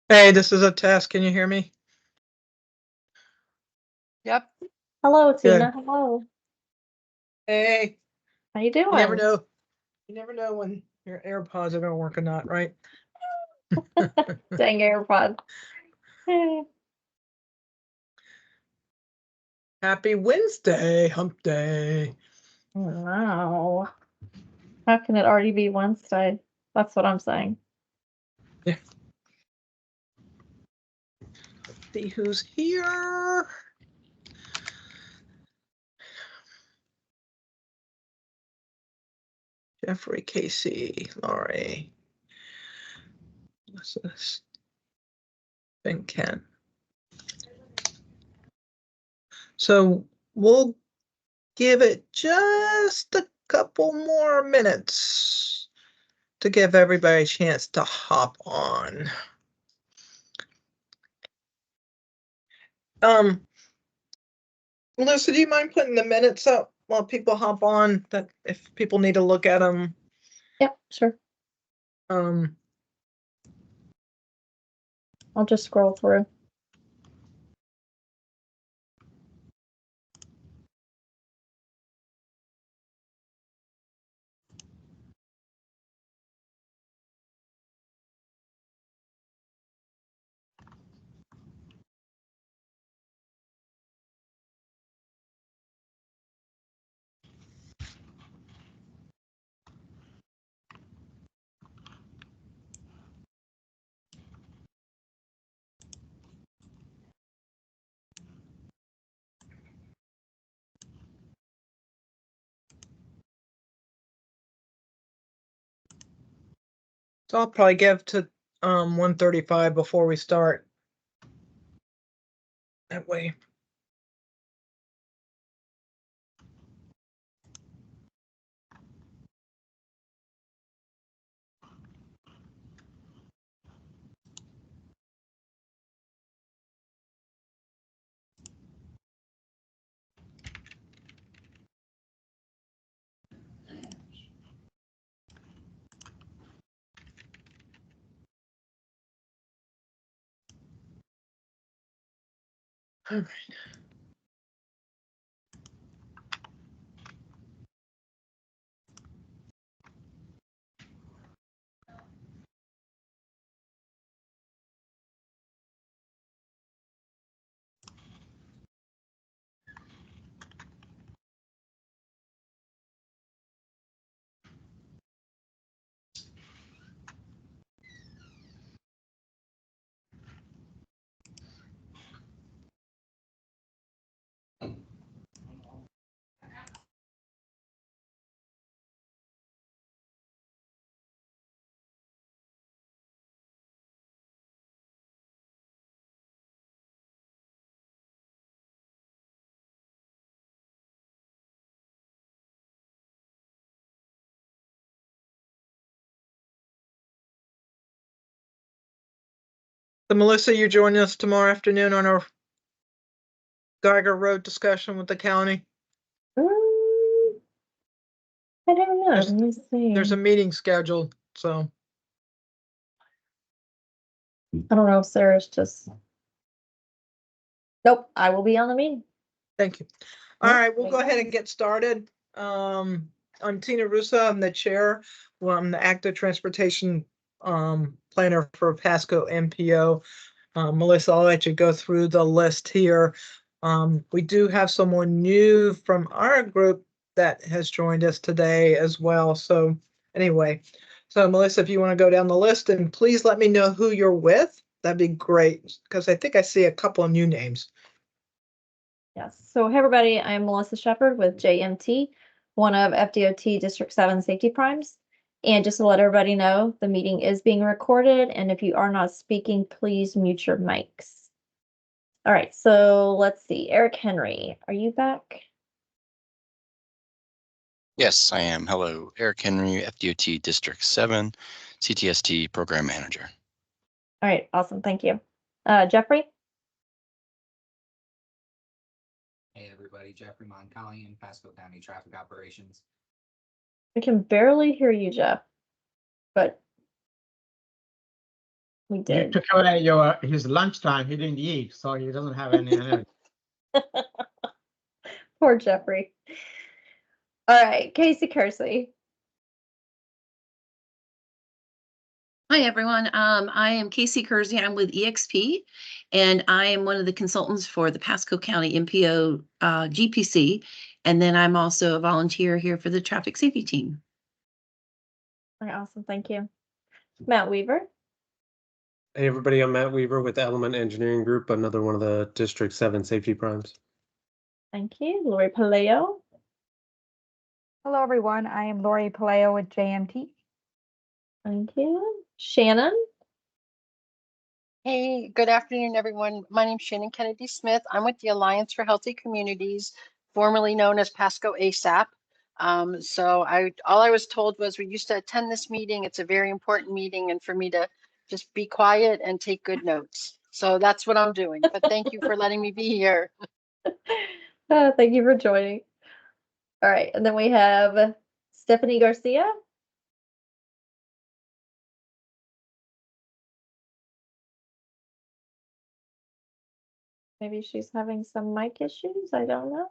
Hey, this is a test. Can you hear me? Yep. Hello, Good. Tina. Hello. Hey, How you doing? you never know. You never know when your AirPods are gonna work or not, right? Dang AirPod. Happy Wednesday, hump day. Wow. How can it already be Wednesday? That's what I'm saying. Yeah. See who's here. Jeffrey, Casey, Laurie. What's this? Ben Ken. So we'll give it just a couple more minutes to give everybody a chance to hop on. Melissa, do you mind putting the minutes up while people hop on, that if people need to look at them? Yep, sure. Um, I'll just scroll through. so I'll probably give to 1:35 before we start. That way. All right. So Melissa, you joining us tomorrow afternoon on our Geiger Road discussion with the county? I don't know. Let me see. There's a meeting scheduled, so. I don't know if Sarah's just. Nope, I will be on the meeting. Thank you. All right, we'll go ahead and get started. I'm Tina Russo. I'm the chair. Well, I'm the active transportation planner for Pasco MPO. Melissa, I'll let you go through the list here. We do have someone new from our group that has joined us today as well. So anyway, so Melissa, if you want to go down the list, and please let me know who you're with, that'd be great, because I think I see a couple of new names. Yes. So, hey, everybody, I'm Melissa Shepard with JMT, one of FDOT District 7 safety primes. And just to let everybody know, the meeting is being recorded. And if you are not speaking, please mute your mics. All right. So let's see. Eric Henry, are you back? Yes, I am. Hello, Eric Henry, FDOT District 7, CTST Program Manager. All right. Awesome. Thank you. Jeffrey? Hey everybody, everybody. Jeffrey Moncali in Pasco County Traffic Operations. I can barely hear you, Jeff, but we You did. took away his lunchtime. He didn't eat, so he doesn't have any energy. Poor Jeffrey. All right, Casey Kersey. Hi, everyone. I am Casey Kersey. I'm with EXP, and I am one of the consultants for the Pasco County MPO GPC. And then I'm also a volunteer here for the traffic safety team. All right, awesome. Thank you. Matt Weaver. Hey everybody, I'm Matt Weaver with Element Engineering Group, another one of the District 7 safety primes. Thank you. Lori Paleo. Hello, everyone. I am Lori Paleo with JMT. Thank you. Shannon. Hey, good afternoon, everyone. My name's Shannon Kennedy Smith. I'm with the Alliance for Healthy Communities, formerly known as Pasco ASAP. All I was told was we used to attend this meeting. It's a very important meeting, and for me to just be quiet and take good notes. So that's what I'm doing. But thank you for letting me be here. Thank you for joining. All right, and then we have Stephanie Garcia. Maybe she's having some mic issues. I don't know.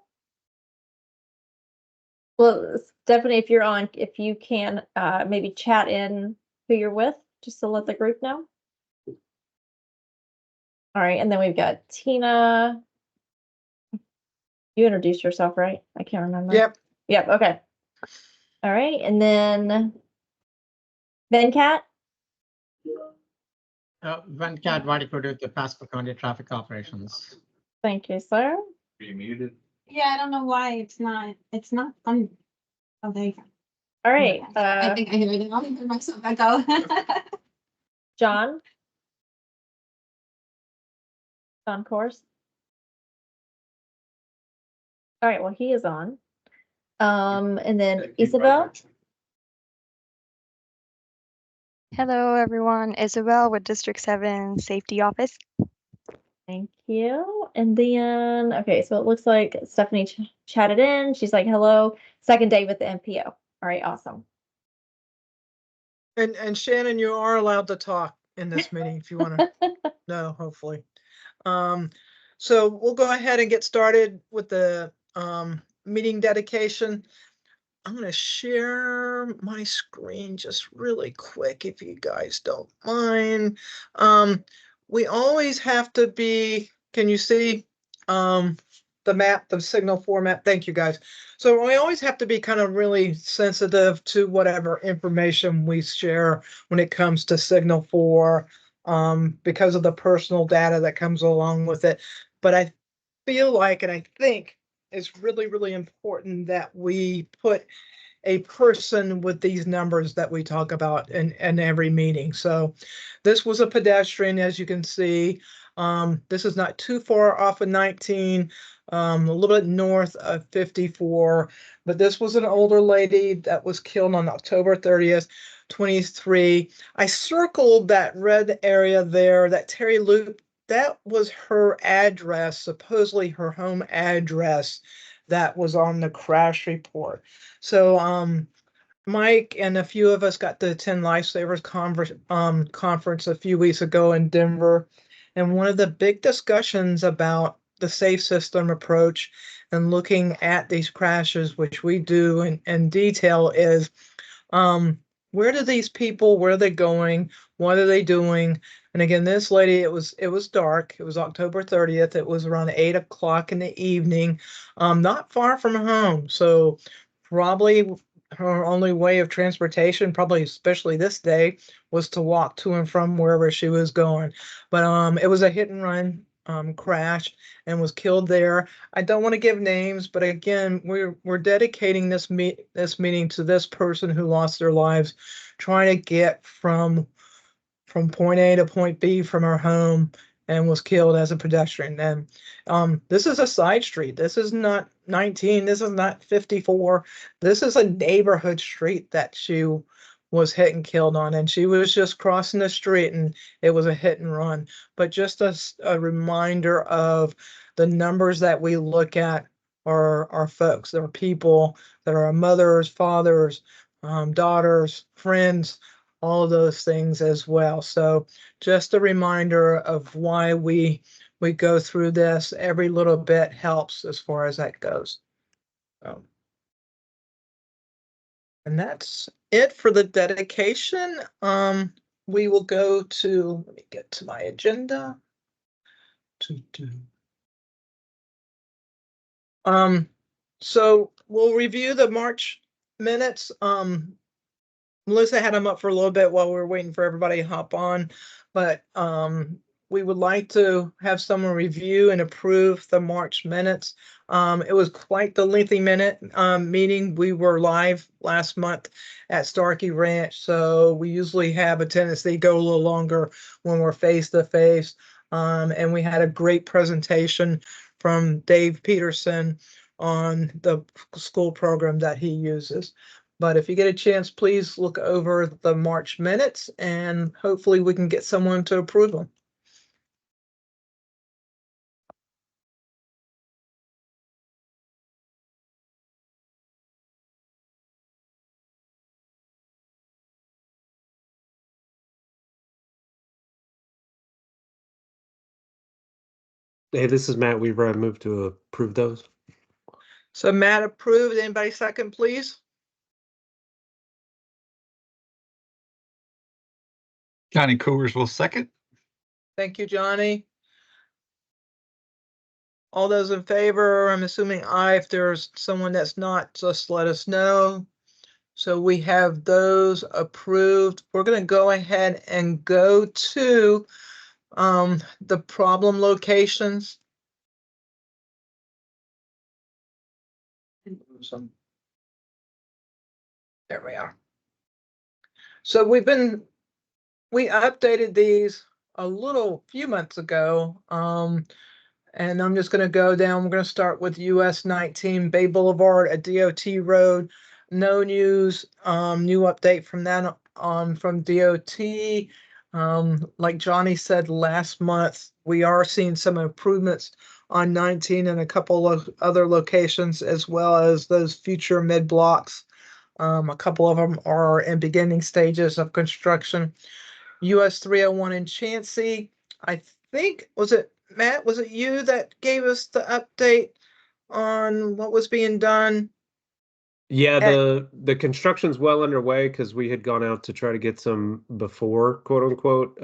Well, Stephanie, if you're on, if you can maybe chat in who you're with, just to let the group know. All right, and then we've got Tina. You introduced yourself, right? I can't remember. Yep. Yep, okay. All right, and then Venkat. Venkat Vadikudi with the Pasco County Traffic Operations. Thank you, sir. Are you muted? Yeah, I don't know why it's not on. Oh, there you go. All right, I think I hear it. I'll hear myself back out. John. John Course. All right, well, he is on. And then Isabel. Hello, everyone. Isabel with District 7 Safety Office. Thank you. And then, okay, so it looks like Stephanie chatted in. She's like, hello, second day with the MPO. All right, awesome. And Shannon, you are allowed to talk in this meeting if you want to know, hopefully. So we'll go ahead and get started with the meeting dedication. I'm going to share my screen just really quick if you guys don't mind. We always have to be, can you see the map, the signal format? Thank you, guys. So we always have to be kind of really sensitive to whatever information we share when it comes to Signal 4 because of the personal data that comes along with it. But I feel like, and I think it's really, really important that we put a person with these numbers that we talk about in every meeting. So this was a pedestrian, as you can see. This is not too far off of 19, a little bit north of 54, but this was an older lady that was killed on October 30th, 23. I circled that red area there, that Terry Loop. That was her address, supposedly her home address that was on the crash report. So Mike and a few of us got to attend Lifesavers conference a few weeks ago in Denver. And one of the big discussions about the safe system approach and looking at these crashes, which we do in detail, is where do these people, where are they going? What are they doing? And again, this lady, it was dark. It was October 30th. It was around 8 o'clock in the evening, not far from home. So probably her only way of transportation, probably especially this day, was to walk to and from wherever she was going. But it was a hit and run crash and was killed there. I don't want to give names, but again, we're dedicating this meeting to this person who lost their lives trying to get from point A to point B from her home and was killed as a pedestrian. And this is a side street. This is not 19. This is not 54. This is a neighborhood street that she was hit and killed on. And she was just crossing the street and it was a hit and run. But just a reminder of the numbers that we look at our folks. There are people that are our mothers, fathers, daughters, friends, all of those things as well. So just a reminder of why we go through this. Every little bit helps as far as that goes. And that's it for the dedication. We will go to, let me get to my agenda. So we'll review the March minutes. Melissa had them up for a little bit while we were waiting for everybody to hop on, but we would like to have someone review and approve the March minutes. It was quite the lengthy meeting. We were live last month at Starkey Ranch, so we usually have a tendency to go a little longer when we're face to face. And we had a great presentation from Dave Peterson on the school program that he uses. But if you get a chance, please look over the March minutes and hopefully we can get someone to approve them. Hey, this is Matt Weaver. I move to approve those. So Matt approved. Anybody second, please? Johnny Coors will second. Thank you, Johnny. All those in favor, I'm assuming aye. If there's someone that's not, just let us know. So we have those approved. We're going to go ahead and go to the problem locations. There we are. So we updated these a few months ago. And I'm just going to go down. We're going to start with US 19 Bay Boulevard at DOT Road. No news, new update from that from DOT. Like Johnny said last month, we are seeing some improvements on 19 and a couple of other locations, as well as those future mid blocks. A couple of them are in beginning stages of construction. US 301 in Chansey, I think, was it Matt, was it you that gave us the update on what was being done? Yeah, the construction's well underway because we had gone out to try to get some before, quote unquote,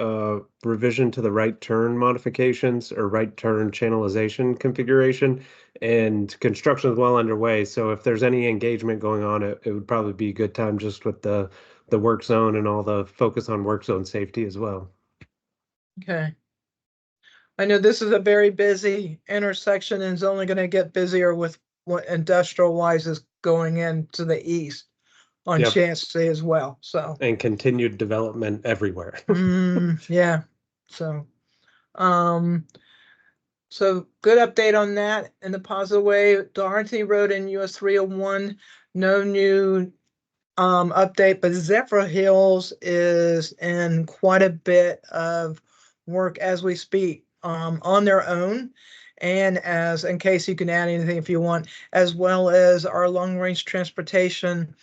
revision to the right turn modifications or right turn channelization configuration. And construction is well underway. So if there's any engagement going on, it would probably be a good time just with the work zone and all the focus on work zone safety as well. Okay. I know this is a very busy intersection and it's only going to get busier with what industrial wise is going into the east on Yep. Chansey as well. So And continued development everywhere. yeah. So so good update on that in the positive way. Dorothy Road in US 301, no new update, but Zephyr Hills is in quite a bit of work as we speak, on their own. And as in case you can add anything if you want, as well as our long range transportation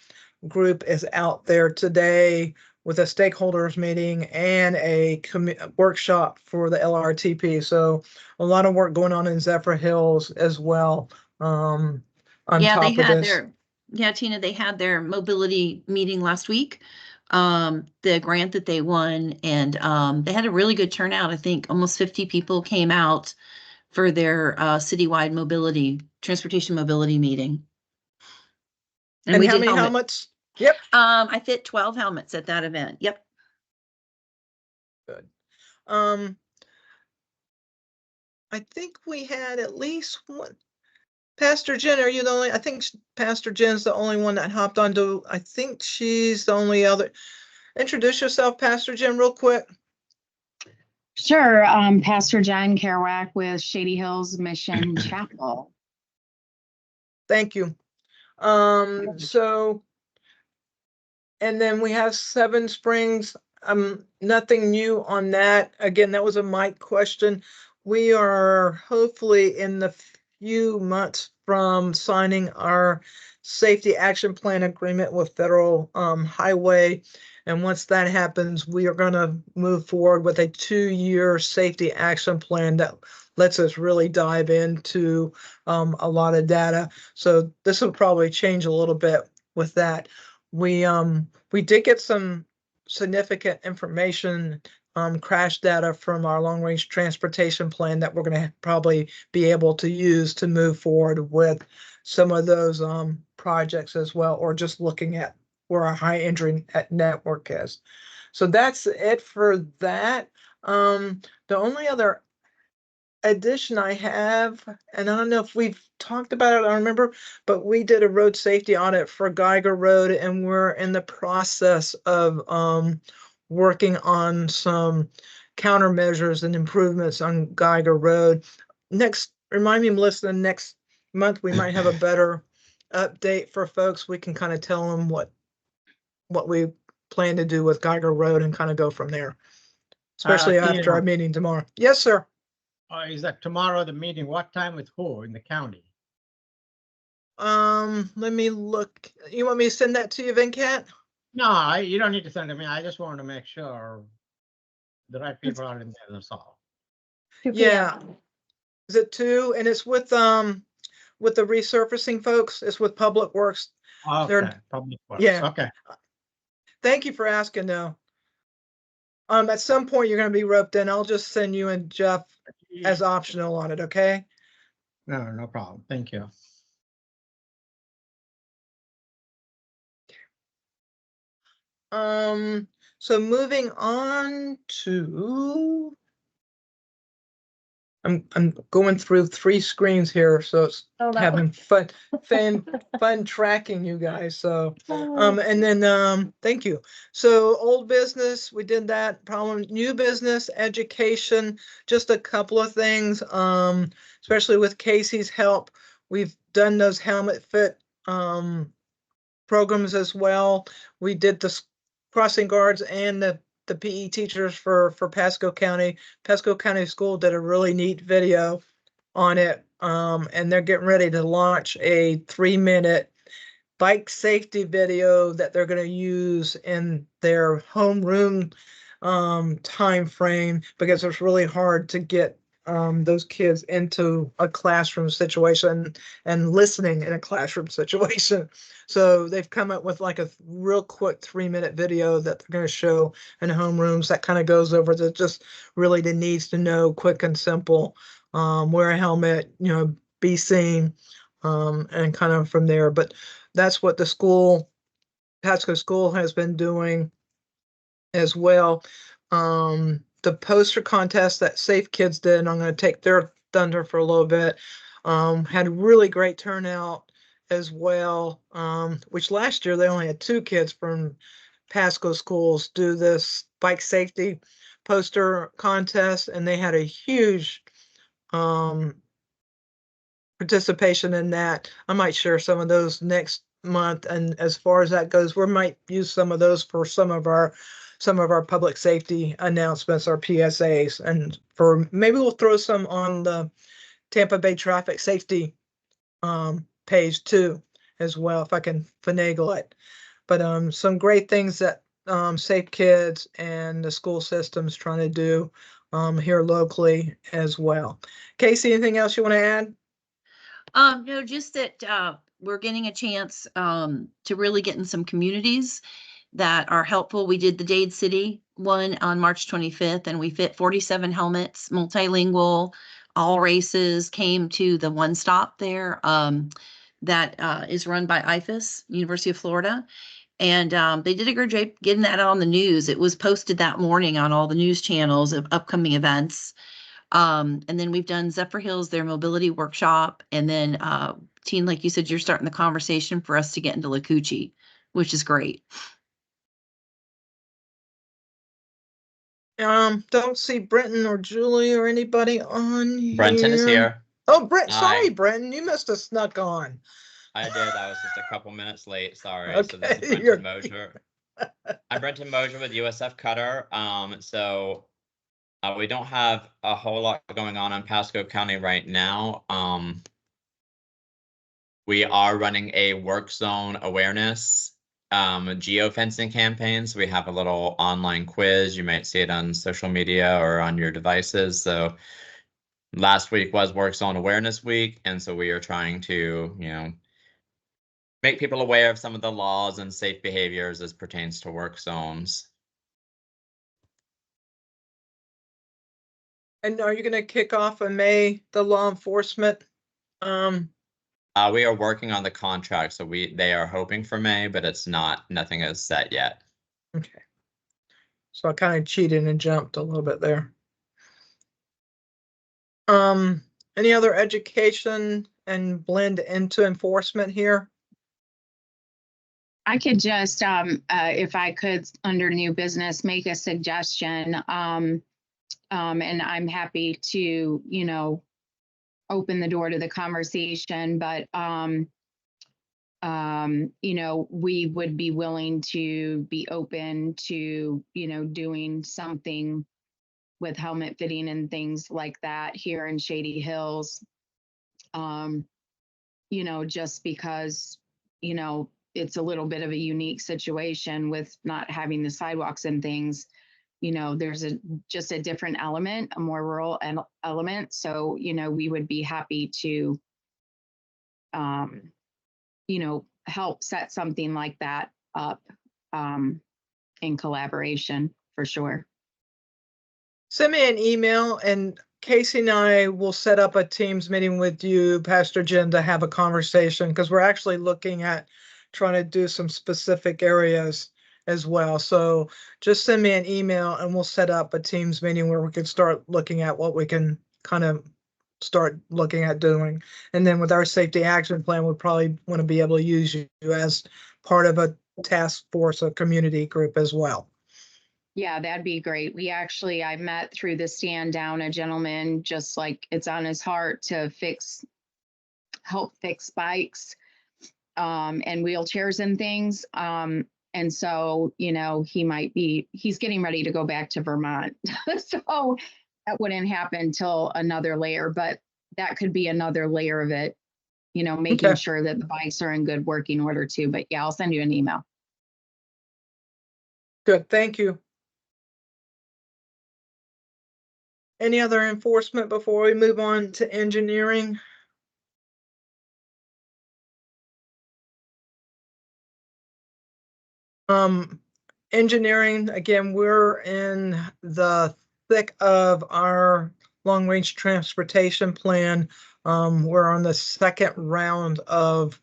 group is out there today with a stakeholders meeting and a workshop for the LRTP. So a lot of work going on in Zephyr Hills as well. On top of this. Tina, they had their mobility meeting last week. The grant that they won, and they had a really good turnout. I think almost 50 people came out for their citywide transportation mobility meeting. And how many helmets? Yep. I fit 12 helmets at that event. Yep. Good. I think we had at least one. Pastor Jen, are you the only? I think Pastor Jen's the only one that hopped onto. I think she's the only other. Introduce yourself, Pastor Jen, real quick. Sure. Pastor Jen Kerouac with Shady Hills Mission Chapel. Thank you. So, and then we have Seven Springs. Nothing new on that. Again, that was a mic question. We are hopefully in the few months from signing our safety action plan agreement with Federal Highway. And once that happens, we are going to move forward with a 2-year safety action plan that lets us really dive into a lot of data. So this will probably change a little bit with that. We did get some significant information, crash data from our long range transportation plan that we're going to probably be able to use to move forward with some of those projects as well, or just looking at where our high injury network is. So that's it for that. The only other addition I have, and I don't know if we've talked about it, I don't remember, but we did a road safety audit for Geiger Road, and we're in the process of working on some countermeasures and improvements on Geiger Road. Remind me, Melissa, next month we might have a better update for folks. We can kind of tell them what we plan to do with Geiger Road and kind of go from there, especially after our meeting tomorrow. Yes, sir. Is that tomorrow the meeting? What time with who in the county? Let me look. You want me to send that to you, Venkat? No, you don't need to send it to me. I just want to make sure the right people are in there. That's all. 2 Yeah. p.m. Is it 2? And it's with the resurfacing folks. It's with Public Works. Okay, public works. Yeah. Okay. Thank you for asking though. At some point you're gonna be roped in. I'll just send you and Jeff as optional on it, okay? No problem. Thank you. So moving on to, I'm going through 3 screens here, so it's Oh, no. having fun tracking you guys. So and then thank you. So old business, we did that. Problem, new business, education, just a couple of things. Especially with Casey's help, we've done those helmet fit programs as well. We did the crossing guards and the PE teachers for Pasco County. Pasco County School did a really neat video on it. And they're getting ready to launch a 3-minute bike safety video that they're going to use in their homeroom time frame, because it's really hard to get those kids into a classroom situation and listening in a classroom situation. So they've come up with like a real quick 3-minute video that they're going to show in homerooms that kind of goes over the just really the needs to know, quick and simple. Wear a helmet, be seen, and kind of from there. But that's what the school, Pasco School, has been doing as well. The poster contest that Safe Kids did, and I'm going to take their thunder for a little bit, had really great turnout as well, which last year they only had 2 kids from Pasco schools do this bike safety poster contest, and they had a huge participation in that. I might share some of those next month, and as far as that goes, we might use some of those for some of our public safety announcements or PSAs, and for maybe we'll throw some on the Tampa Bay traffic safety page too as well, if I can finagle it. But some great things that Safe Kids and the school system's trying to do here locally as well. Casey, anything else you want to add? No, just that we're getting a chance to really get in some communities that are helpful. We did the Dade City one on March 25th, and we fit 47 helmets, multilingual, all races, came to the one stop there that is run by IFAS, University of Florida. And they did a great job getting that on the news. It was posted that morning on all the news channels of upcoming events. And then we've done Zephyr Hills, their mobility workshop. And then Teen, like you said, you're starting the conversation for us to get into Lakuchi, which is great. Don't see Brenton or Julie or anybody on Brenton is here. Oh, Brent, sorry, Hi. Brenton, you must have snuck on. I did. I was just a couple minutes late. Sorry. So this Okay, is Brenton you're- Mosier. I'm Brenton Mosier with USF Cutter. So we don't have a whole lot going on in Pasco County right now. we are running a work zone awareness geofencing campaign. So we have a little online quiz. You might see it on social media or on your devices. So last week was Work Zone Awareness Week. And so we are trying to, make people aware of some of the laws and safe behaviors as pertains to work zones. And are you going to kick off in May the law enforcement? We are working on the contract, so they are hoping for May, but nothing is set yet. Okay. So I kind of cheated and jumped a little bit there. Any other education and blend into enforcement here? I could just, if I could, under new business, make a suggestion. And I'm happy to, open the door to the conversation, but, we would be willing to be open to, doing something with helmet fitting and things like that here in Shady Hills. Just because, it's a little bit of a unique situation with not having the sidewalks and things. There's just a different element, a more rural element. So, we would be happy to, help set something like that up in collaboration for sure. Send me an email and Casey and I will set up a Teams meeting with you, Pastor Jim, to have a conversation because we're actually looking at trying to do some specific areas as well. So just send me an email and we'll set up a Teams meeting where we can start looking at what we can kind of start looking at doing. And then with our safety action plan, we probably want to be able to use you as part of a task force, a community group as well. Yeah, that'd be great. I met through the stand down a gentleman, just like it's on his heart to help fix bikes and wheelchairs and things. And so, he's getting ready to go back to Vermont. So that wouldn't happen till another layer, but that could be another layer of it, making sure that the bikes are in good working order too. But yeah, I'll send you an email. Good, thank you. Any other enforcement before we move on to engineering? Engineering, again, we're in the thick of our long-range transportation plan. We're on the second round of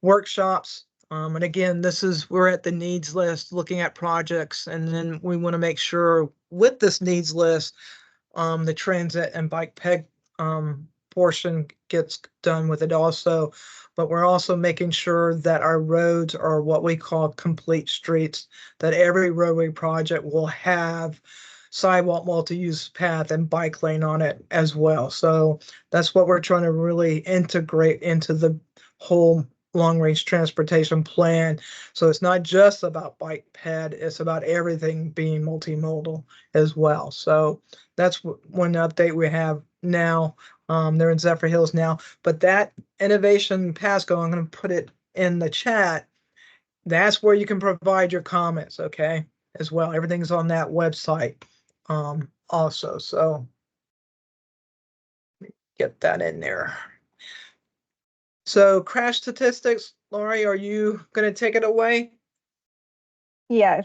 workshops. And again, we're at the needs list, looking at projects, and then we want to make sure with this needs list, the transit and bike peg portion gets done with it also. But we're also making sure that our roads are what we call complete streets, that every roadway project will have sidewalk, multi-use path, and bike lane on it as well. So that's what we're trying to really integrate into the whole long-range transportation plan. So it's not just about bike ped, it's about everything being multimodal as well. So that's one update we have now. They're in Zephyr Hills now, but that innovation Pasco, I'm going to put it in the chat. That's where you can provide your comments, okay, as well. Everything's on that website also. So get that in there. So crash statistics, Lori, are you going to take it away? Yes.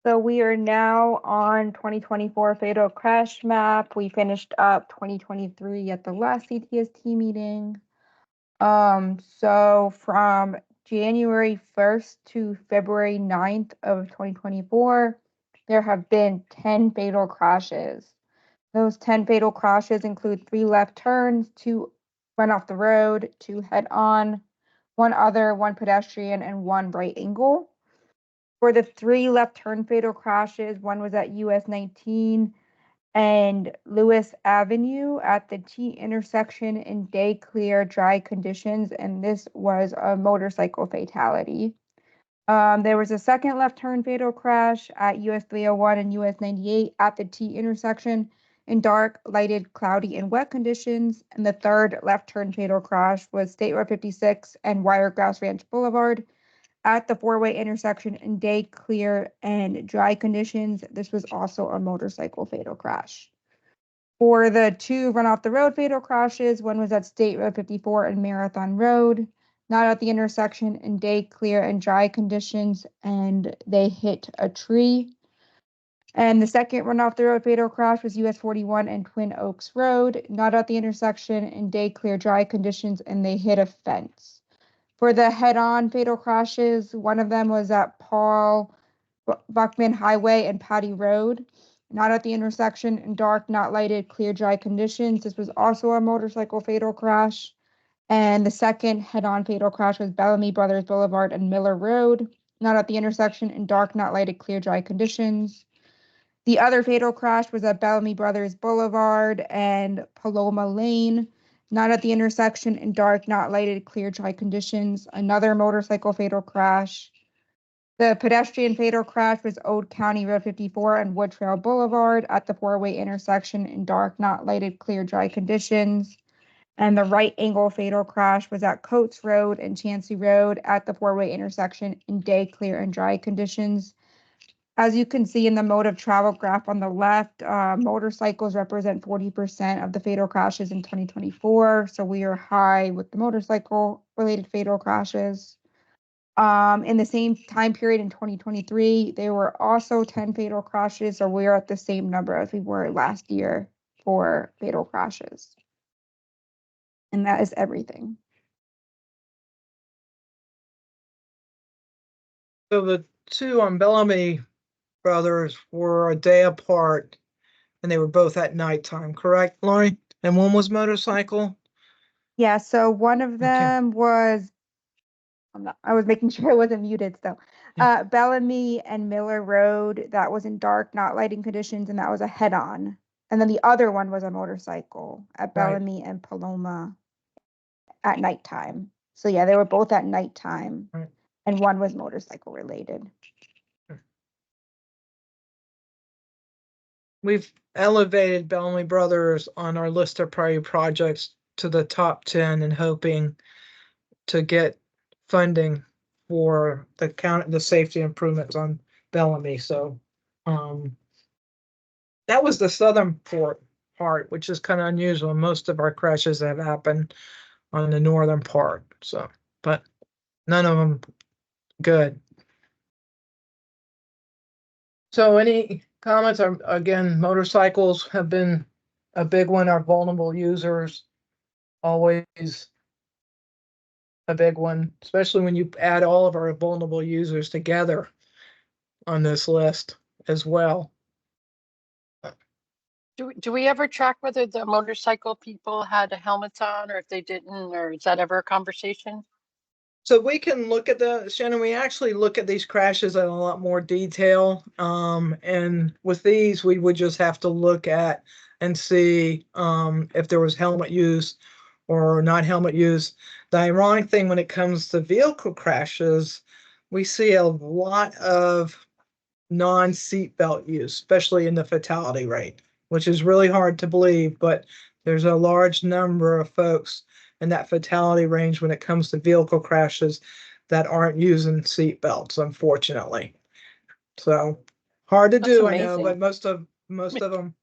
So we are now on 2024 fatal crash map. We finished up 2023 at the last CTST meeting. So from January 1st to February 9th of 2024, there have been 10 fatal crashes. Those 10 fatal crashes include 3 left turns, 2 run off the road, 2 head on, 1 other, 1 pedestrian, and 1 right angle. For the 3 left turn fatal crashes, one was at US 19 and Lewis Avenue at the T intersection in day clear, dry conditions, and this was a motorcycle fatality. There was a second left turn fatal crash at US 301 and US 98 at the T intersection. in dark, lighted, cloudy, and wet conditions. And the third left turn fatal crash was State Road 56 and Wiregrass Ranch Boulevard at the four-way intersection in day, clear, and dry conditions. This was also a motorcycle fatal crash. For the two run off the road fatal crashes, one was at State Road 54 and Marathon Road, not at the intersection in day, clear, and dry conditions, and they hit a tree. And the second run off the road fatal crash was US 41 and Twin Oaks Road, not at the intersection in day, clear, dry conditions, and they hit a fence. For the head-on fatal crashes, one of them was at Paul Buckman Highway and Patty Road, not at the intersection in dark, not lighted, clear, dry conditions. This was also a motorcycle fatal crash. And the second head-on fatal crash was Bellamy Brothers Boulevard and Miller Road, not at the intersection in dark, not lighted, clear, dry conditions. The other fatal crash was at Bellamy Brothers Boulevard and Paloma Lane, not at the intersection in dark, not lighted, clear, dry conditions. Another motorcycle fatal crash. The pedestrian fatal crash was Old County Road 54 and Wood Trail Boulevard at the four-way intersection in dark, not lighted, clear, dry conditions. And the right angle fatal crash was at Coates Road and Chancey Road at the four-way intersection in day, clear, and dry conditions. As you can see in the mode of travel graph on the left, motorcycles represent 40% of the fatal crashes in 2024. So we are high with the motorcycle-related fatal crashes. In the same time period in 2023, there were also 10 fatal crashes. So we are at the same number as we were last year for fatal crashes. And that is everything. So the two on Bellamy Brothers were a day apart and they were both at nighttime, correct, Lori? And one was motorcycle? Yeah, so one of them was, I was making sure I wasn't muted still. Bellamy and Miller Road, that was in dark, not lighting conditions, and that was a head-on. And then the other one was a motorcycle at Bellamy and Paloma at nighttime. So yeah, they were both at nighttime, and one was motorcycle related. We've elevated Bellamy Brothers on our list of priority projects to the top 10 and hoping to get funding for the safety improvements on Bellamy. So that was the southern part, which is kind of unusual. Most of our crashes have happened on the northern part. So, but none of them good. So any comments? Again, motorcycles have been a big one. Our vulnerable users, always a big one, especially when you add all of our vulnerable users together on this list as well. Do we ever track whether the motorcycle people had helmets on or if they didn't, or is that ever a conversation? So we can look at Shannon, we actually look at these crashes in a lot more detail. And with these, we would just have to look at and see if there was helmet use or not helmet use. The ironic thing when it comes to vehicle crashes, we see a lot of non-seatbelt use, especially in the fatality rate, which is really hard to believe, but there's a large number of folks in that fatality range when it comes to vehicle crashes that aren't using seatbelts, unfortunately. So hard to do, I know, but most of them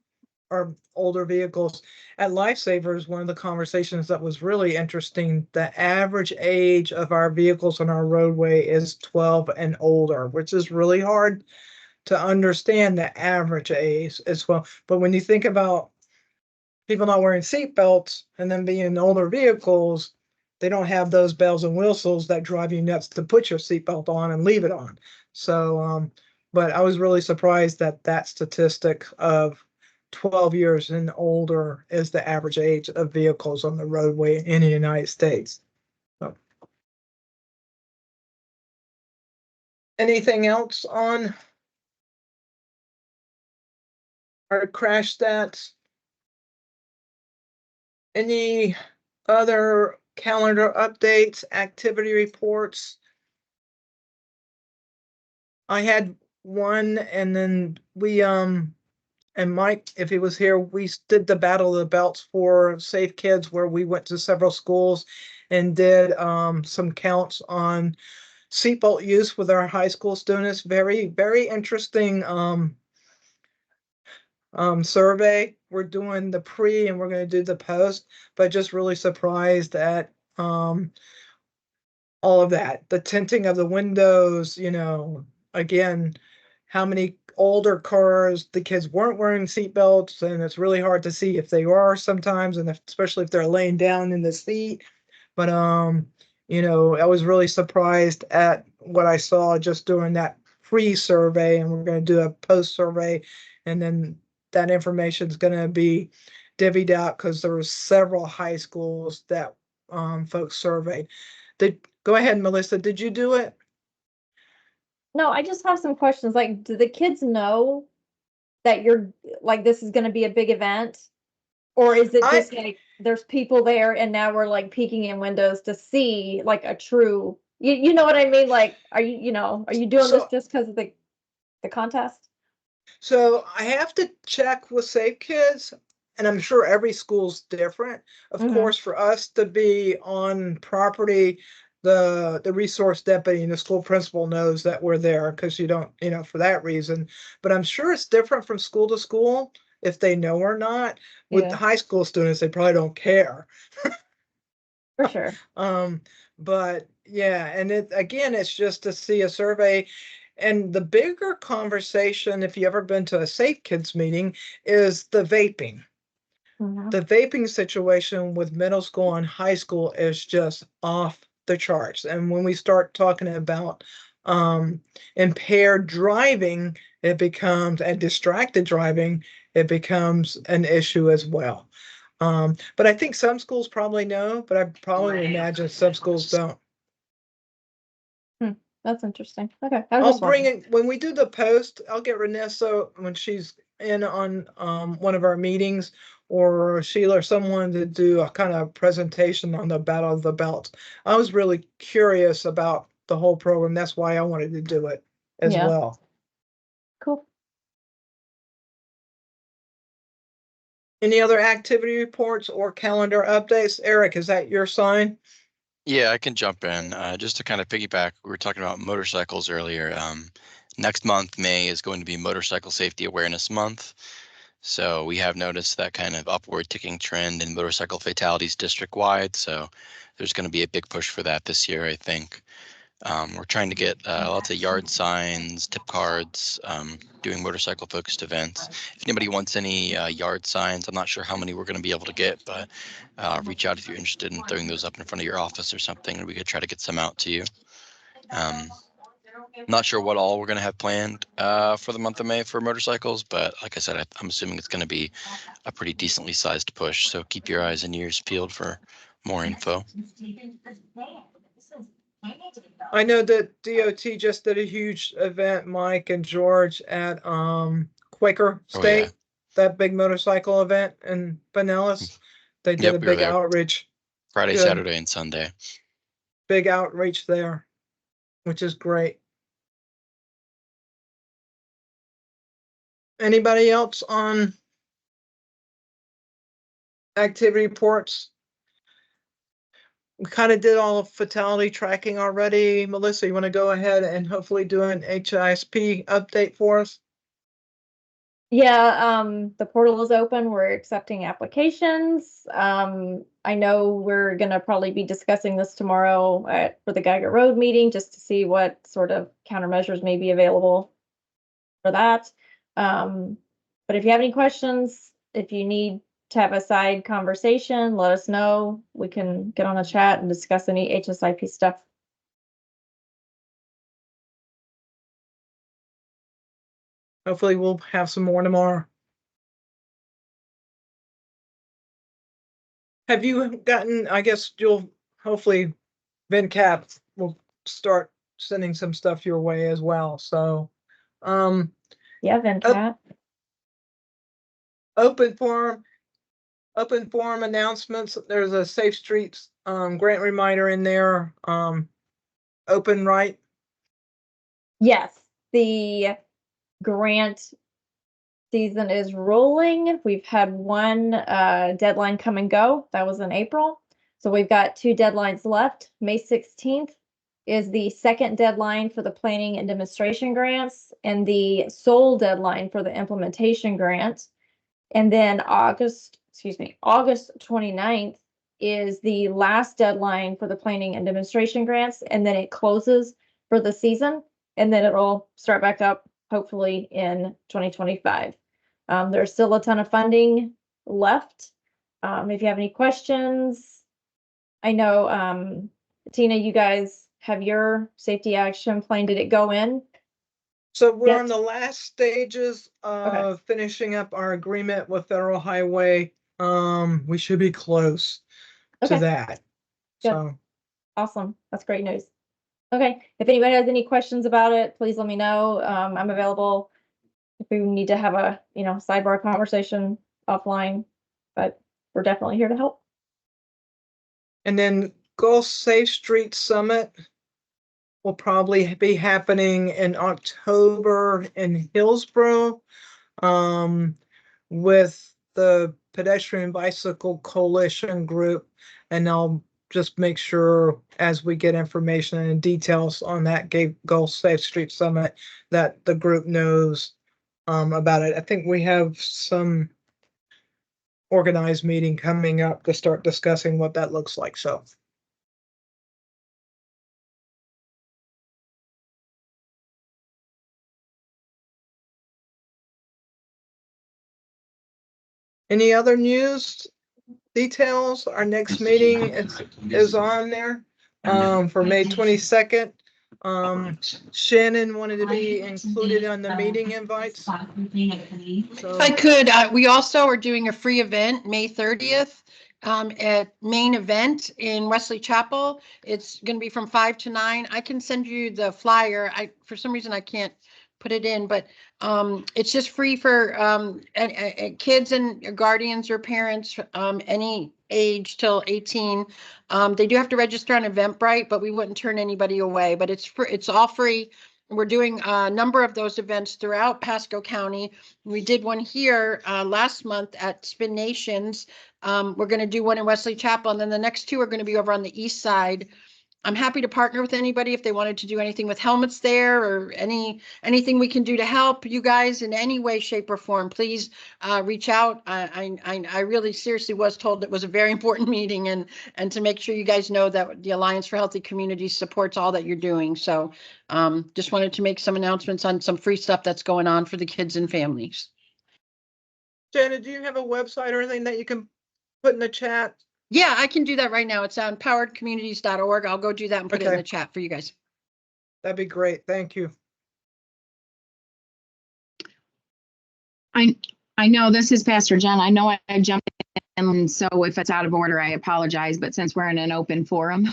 are older vehicles. At Lifesavers, one of the conversations that was really interesting, the average age of our vehicles on our roadway is 12 and older, which is really hard to understand the average age as well. But when you think about people not wearing seat belts and then being in older vehicles, they don't have those bells and whistles that drive you nuts to put your seatbelt on and leave it on. So, but I was really surprised that that statistic of 12 years and older is the average age of vehicles on the roadway in the United States. So. Anything else on our crash stats? Any other calendar updates, activity reports? I had one, and then we and Mike, if he was here, we did the Battle of the Belts for Safe Kids, where we went to several schools and did some counts on seatbelt use with our high school students. Very, very interesting survey. We're doing the pre and we're going to do the post, but just really surprised at all of that. The tinting of the windows, again, how many older cars the kids weren't wearing seatbelts, and it's really hard to see if they are sometimes, and especially if they're laying down in the seat. But I was really surprised at what I saw just doing that pre-survey, and we're going to do a post-survey, and then that information is going to be divvied out because there were several high schools that folks surveyed. Go ahead, Melissa. Did you do it? No, I just have some questions. Like, do the kids know that you're like this is going to be a big event, or is it just like there's people there and now we're like peeking in windows to see like a true? You know what I mean? Like, are you doing this just because of the contest? So I have to check with Safe Kids, and I'm sure every school's different. Of course, for us to be on property, the resource deputy and the school principal knows that we're there because you don't, for that reason. But I'm sure it's different from school to school if they know or not. With the high school students, they probably don't care. For sure. But yeah, and it's just to see a survey. And the bigger conversation, if you ever been to a Safe Kids meeting, is the vaping. The vaping situation with middle school and high school is just off the charts. And when we start talking about impaired driving, it becomes, and distracted driving, it becomes an issue as well. But I think some schools probably know, but I probably imagine some schools don't. That's interesting. Okay. I'll bring it when we do the post. I'll get Renessa when she's in on one of our meetings, or Sheila or someone to do a kind of presentation on the Battle of the Belts. I was really curious about the whole program. That's why I wanted to do it as well. Cool. Any other activity reports or calendar updates? Eric, is that your sign? Yeah, I can jump in. Just to kind of piggyback, we were talking about motorcycles earlier. Next month, May, is going to be Motorcycle Safety Awareness Month. So we have noticed that kind of upward ticking trend in motorcycle fatalities district-wide. So there's going to be a big push for that this year, I think. We're trying to get lots of yard signs, tip cards, doing motorcycle-focused events. If anybody wants any yard signs, I'm not sure how many we're going to be able to get, but reach out if you're interested in throwing those up in front of your office or something, and we could try to get some out to you. Not sure what all we're going to have planned for the month of May for motorcycles, but like I said, I'm assuming it's going to be a pretty decently sized push. So keep your eyes and ears peeled for more info. I know that DOT just did a huge event, Mike and George, at Quaker State, that big motorcycle event in Pinellas. They did a big outreach. Friday, Saturday, and Sunday. Big outreach there, which is great. Anybody else on activity reports? We kind of did all of fatality tracking already. Melissa, you want to go ahead and hopefully do an HISP update for us? Yeah, the portal is open. We're accepting applications. I know we're gonna probably be discussing this tomorrow for the Geiger Road meeting, just to see what sort of countermeasures may be available for that. But if you have any questions, if you need to have a side conversation, let us know. We can get on a chat and discuss any HSIP stuff. Hopefully we'll have some more tomorrow. Have you gotten, I guess you'll hopefully VinCap will start sending some stuff your way as well. So yeah, VinCap. Open forum announcements. There's a Safe Streets grant reminder in there. Open, right? Yes, the grant season is rolling. We've had one deadline come and go. That was in April. So we've got 2 deadlines left. May 16th is the second deadline for the planning and demonstration grants and the sole deadline for the implementation grant. And then August 29th is the last deadline for the planning and demonstration grants. And then it closes for the season. And then it'll start back up hopefully in 2025. There's still a ton of funding left. If you have any questions, I know, Tina, you guys have your safety action plan. Did it go in? So we're Yet? on the last stages of finishing up our agreement with Federal Highway. We should be close to Okay. that. Good. So Awesome. That's great news. Okay. If anybody has any questions about it, please let me know. I'm available if we need to have a, sidebar conversation offline, but we're definitely here to help. and then Gulf Safe Street Summit will probably be happening in October in Hillsborough, with the Pedestrian Bicycle Coalition group. And I'll just make sure as we get information and details on that Gulf Safe Street Summit that the group knows about it. I think we have some organized meeting coming up to start discussing what that looks like. So any other news details? Our next meeting is on there for May 22nd. Shannon wanted to be included on the meeting invites. If I could, we also are doing a free event, May 30th, at Main Event in Wesley Chapel. It's going to be from 5 to 9. I can send you the flyer. For some reason, I can't put it in, but it's just free for kids and guardians or parents, any age till 18. They do have to register on Eventbrite, but we wouldn't turn anybody away, but it's all free. We're doing a number of those events throughout Pasco County. We did one here last month at Spin Nations. We're going to do one in Wesley Chapel, and then the next 2 are going to be over on the east side. I'm happy to partner with anybody if they wanted to do anything with helmets there or anything we can do to help you guys in any way, shape, or form. Please reach out. I really seriously was told it was a very important meeting, and to make sure you guys know that the Alliance for Healthy Communities supports all that you're doing. So just wanted to make some announcements on some free stuff that's going on for the kids and families. Janet, do you have a website or anything that you can put in the chat? Yeah, I can do that right now. It's on empoweredcommunities.org. I'll go do that and put it in Okay. the chat for you guys. That'd be great. Thank you. I know this is Pastor Jen. I know I jumped in, so if it's out of order, I apologize. But since we're in an open forum,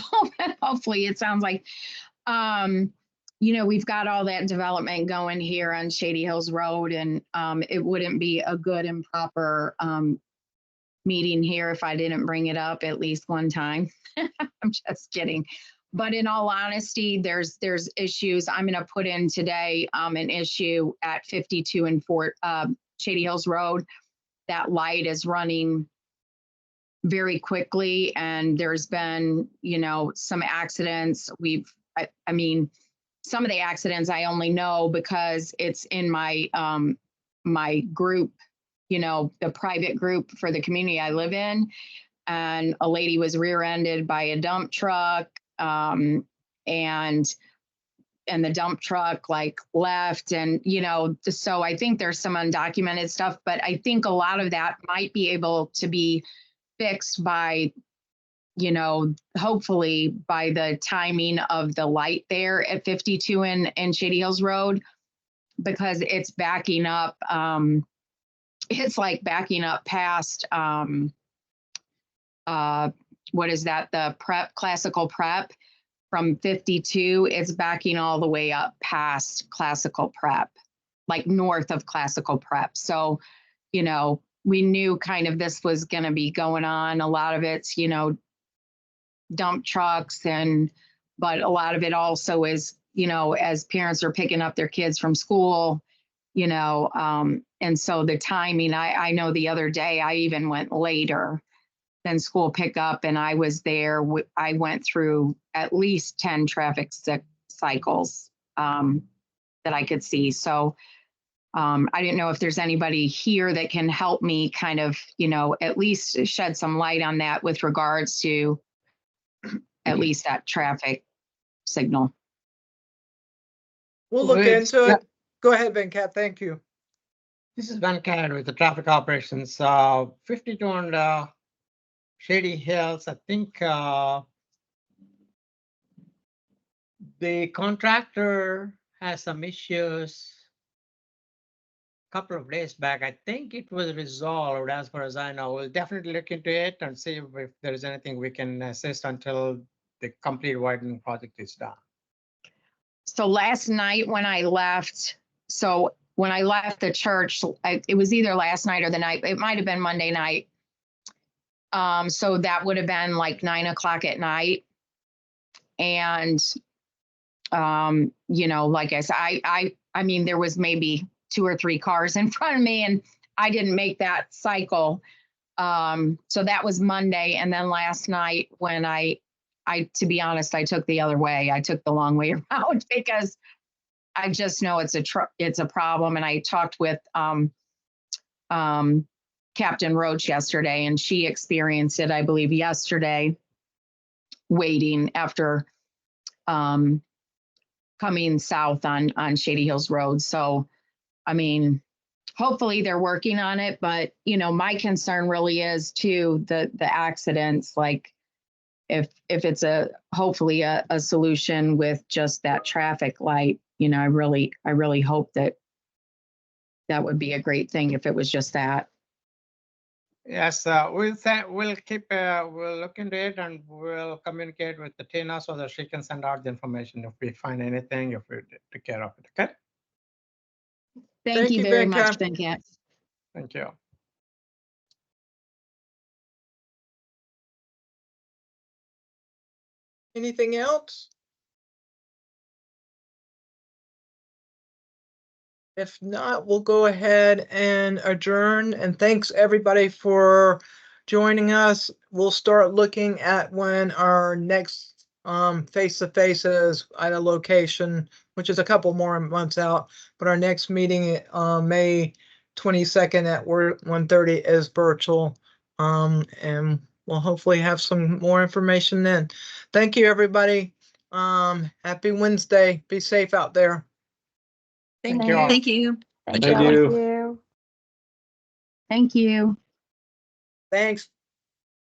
hopefully it sounds like, we've got all that development going here on Shady Hills Road, and it wouldn't be a good and proper meeting here if I didn't bring it up at least one time. I'm just kidding. But in all honesty, there's issues. I'm going to put in today an issue at 52 and Shady Hills Road. That light is running very quickly, and there's been, some accidents. I mean, some of the accidents I only know because it's in my my group, the private group for the community I live in. And a lady was rear-ended by a dump truck, and the dump truck left, and so I think there's some undocumented stuff, but I think a lot of that might be able to be fixed by, hopefully by the timing of the light there at 52 in Shady Hills Road, because it's backing up. It's like backing up past, what is that? The classical prep from 52. It's backing all the way up past classical prep, like north of classical prep. So, we knew kind of this was going to be going on. A lot of it's, dump trucks, but a lot of it also is, as parents are picking up their kids from school, you know, and so the timing, I know the other day I even went later than school pickup, and I was there. I went through at least 10 traffic cycles that I could see. So I didn't know if there's anybody here that can help me kind of, you know, at least shed some light on that with regards to at least that traffic signal. We'll look It's- into it. Go ahead, Venkat. Thank you. This is Ben Kennedy with the traffic operations, 52 on Shady Hills. I think the contractor has some issues. Couple of days back, I think it was resolved as far as I know. We'll definitely look into it and see if there is anything we can assist until the complete widening project is done. So last night when I left, the church, it was either last night or the night, it might have been Monday night. So that would have been like 9 o'clock at night. And, you know, like I said, I mean, there was maybe 2 or 3 cars in front of me and I didn't make that cycle. So that was Monday. And then last night when I, to be honest, I took the other way. I took the long way around because I just know it's a problem. And I talked with Captain Roach yesterday, and she experienced it, I believe, yesterday, waiting after coming south on Shady Hills Road. So, I mean, hopefully they're working on it, but you know, my concern really is too the accidents. Like, if it's hopefully a solution with just that traffic light, you know, I really hope that would be a great thing if it was just that. Yes, we'll look into it and we'll communicate with the Tina so that she can send out the information if we find anything, if we take care of it. Okay. Thank you very much, Venkat. Venkat. Thank you. Anything else? If not, we'll go ahead and adjourn. And thanks everybody for joining us. We'll start looking at when our next face-to-face is at a location, which is a couple more months out. But our next meeting, May 22nd at 1:30 is virtual. And we'll hopefully have some more information then. Thank you, everybody. Happy Wednesday. Be safe out there. Thank you all. Thank you. Thank Thank you. you. Thank you. Thanks.